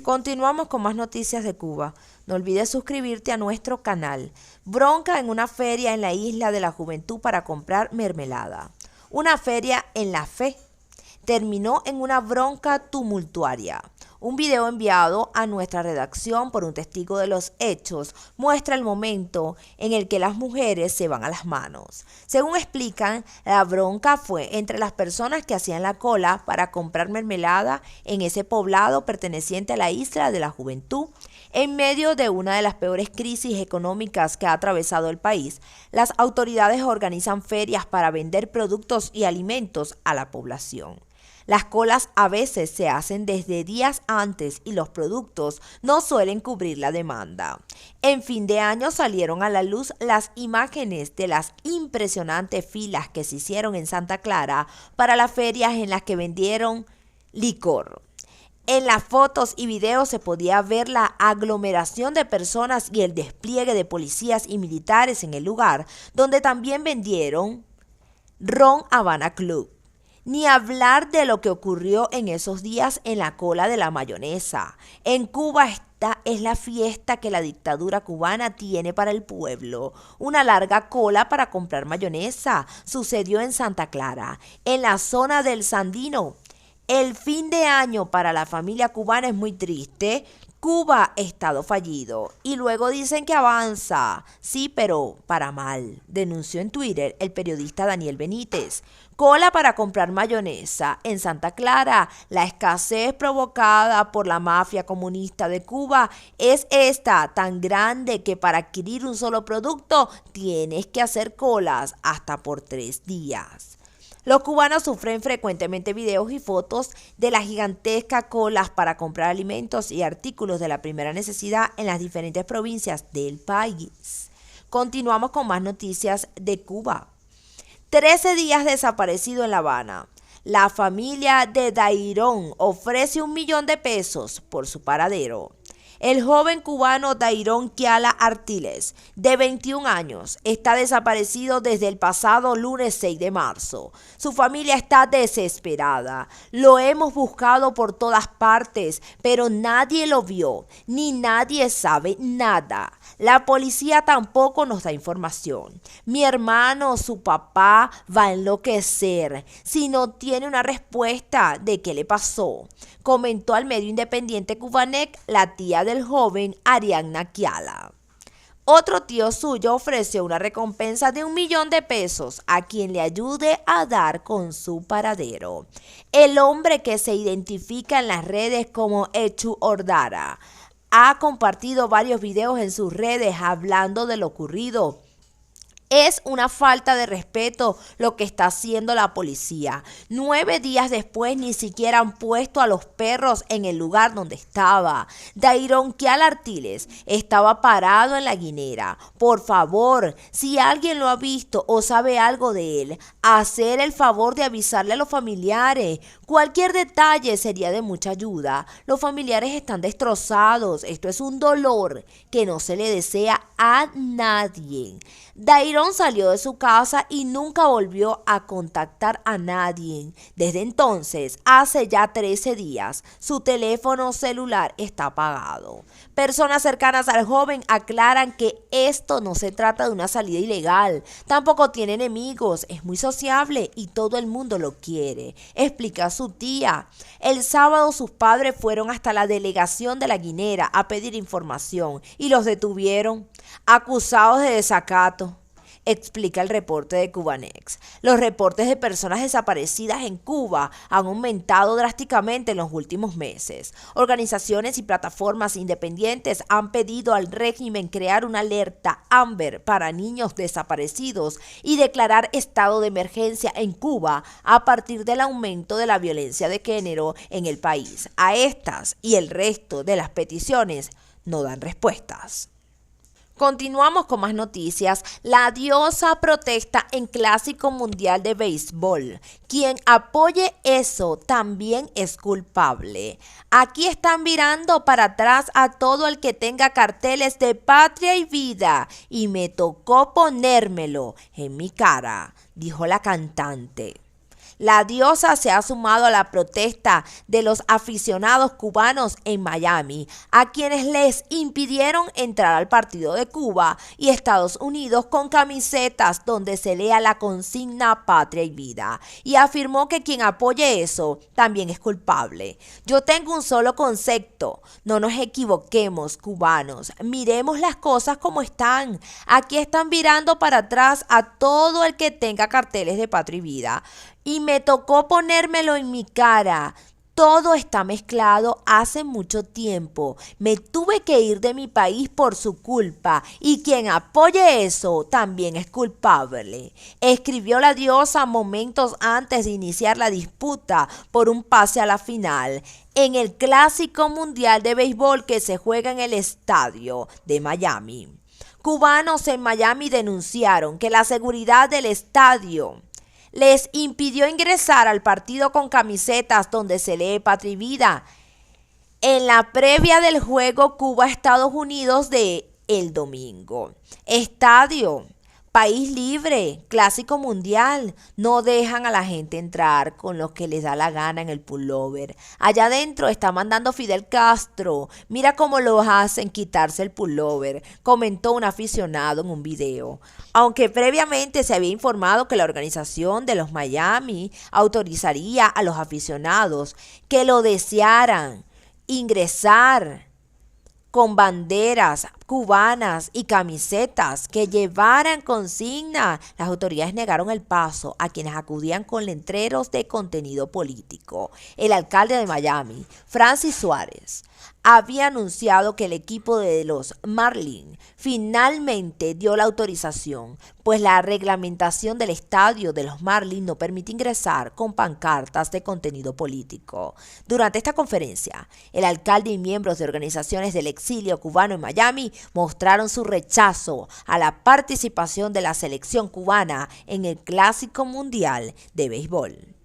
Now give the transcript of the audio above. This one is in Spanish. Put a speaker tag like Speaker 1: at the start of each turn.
Speaker 1: Continuamos con más noticias de Cuba. No olvides suscribirte a nuestro canal. Bronca en una feria en la Isla de la Juventud para comprar mermelada. Una feria en La Fe terminó en una bronca tumultuaria. Un video enviado a nuestra redacción por un testigo de los hechos muestra el momento en el que las mujeres se van a las manos. Según explican, la bronca fue entre las personas que hacían la cola para comprar mermelada en ese poblado perteneciente a la Isla de la Juventud. En medio de una de las peores crisis económicas que ha atravesado el país, las autoridades organizan ferias para vender productos y alimentos a la población. Las colas a veces se hacen desde días antes y los productos no suelen cubrir la demanda. En fin de año salieron a la luz las imágenes de las impresionantes filas que se hicieron en Santa Clara para las ferias en las que vendieron licor. En las fotos y videos se podía ver la aglomeración de personas y el despliegue de policías y militares en el lugar, donde también vendieron Ron Habana Club. Ni hablar de lo que ocurrió en esos días en la cola de la mayonesa. En Cuba esta es la fiesta que la dictadura cubana tiene para el pueblo. Una larga cola para comprar mayonesa sucedió en Santa Clara, en la zona del Sandino. El fin de año para la familia cubana es muy triste. Cuba, estado fallido. Y luego dicen que avanza. Sí, pero para mal, denunció en Twitter el periodista Daniel Benítez. Cola para comprar mayonesa en Santa Clara. La escasez provocada por la mafia comunista de Cuba es esta, tan grande que para adquirir un solo producto tienes que hacer colas hasta por 3 días. Los cubanos sufren frecuentemente videos y fotos de las gigantescas colas para comprar alimentos y artículos de la primera necesidad en las diferentes provincias del país. Continuamos con más noticias de Cuba. 13 días desaparecido en La Habana. La familia de Dairón ofrece $1.000.000 por su paradero. El joven cubano Dairón Kiala Artiles, de 21 años, está desaparecido desde el pasado lunes 6 de marzo. Su familia está desesperada. Lo hemos buscado por todas partes, pero nadie lo vio, ni nadie sabe nada. La policía tampoco nos da información. Mi hermano, su papá, va a enloquecer si no tiene una respuesta de qué le pasó, comentó al medio independiente Cubanec la tía del joven Ariadna Kiala. Otro tío suyo ofreció una recompensa de $1.000.000 a quien le ayude a dar con su paradero. El hombre, que se identifica en las redes como Echu Ordara, ha compartido varios videos en sus redes hablando de lo ocurrido. Es una falta de respeto lo que está haciendo la policía. 9 días después ni siquiera han puesto a los perros en el lugar donde estaba. Dairón Kiala Artiles estaba parado en la guinera. Por favor, si alguien lo ha visto o sabe algo de él, hacer el favor de avisarle a los familiares. Cualquier detalle sería de mucha ayuda. Los familiares están destrozados. Esto es un dolor que no se le desea a nadie. Dairón salió de su casa y nunca volvió a contactar a nadie. Desde entonces, hace ya 13 días, su teléfono celular está apagado. Personas cercanas al joven aclaran que esto no se trata de una salida ilegal. Tampoco tiene enemigos, es muy sociable y todo el mundo lo quiere, explica su tía. El sábado sus padres fueron hasta la delegación de La Guinera a pedir información y los detuvieron, acusados de desacato, explica el reporte de Cubanex. Los reportes de personas desaparecidas en Cuba han aumentado drásticamente en los últimos meses. Organizaciones y plataformas independientes han pedido al régimen crear una alerta Amber para niños desaparecidos y declarar estado de emergencia en Cuba a partir del aumento de la violencia de género en el país. A estas y el resto de las peticiones no dan respuestas. Continuamos con más noticias. La diosa protesta en Clásico Mundial de Béisbol. Quien apoye eso también es culpable. Aquí están virando para atrás a todo el que tenga carteles de patria y vida y me tocó ponérmelo en mi cara, dijo la cantante. La diosa se ha sumado a la protesta de los aficionados cubanos en Miami, a quienes les impidieron entrar al partido de Cuba y Estados Unidos con camisetas donde se lea la consigna Patria y Vida, y afirmó que quien apoye eso también es culpable. Yo tengo un solo concepto: no nos equivoquemos, cubanos, miremos las cosas como están. Aquí están virando para atrás a todo el que tenga carteles de Patria y Vida. Y me tocó ponérmelo en mi cara. Todo está mezclado hace mucho tiempo. Me tuve que ir de mi país por su culpa y quien apoye eso también es culpable, escribió la diosa momentos antes de iniciar la disputa por un pase a la final en el Clásico Mundial de Béisbol que se juega en el estadio de Miami. Cubanos en Miami denunciaron que la seguridad del estadio les impidió ingresar al partido con camisetas donde se lee Patria y Vida en la previa del juego Cuba-Estados Unidos de el domingo. Estadio, país libre, clásico mundial, no dejan a la gente entrar con lo que les da la gana en el pullover. Allá adentro está mandando Fidel Castro, mira cómo lo hacen quitarse el pullover, comentó un aficionado en un video. Aunque previamente se había informado que la organización de los Miami autorizaría a los aficionados que lo desearan ingresar con banderas cubanas y camisetas que llevaran consigna, las autoridades negaron el paso a quienes acudían con letreros de contenido político. El alcalde de Miami, Francis Suárez, había anunciado que el equipo de los Marlins finalmente dio la autorización, pues la reglamentación del estadio de los Marlins no permite ingresar con pancartas de contenido político. Durante esta conferencia, el alcalde y miembros de organizaciones del exilio cubano en Miami mostraron su rechazo a la participación de la selección cubana en el Clásico Mundial de Béisbol.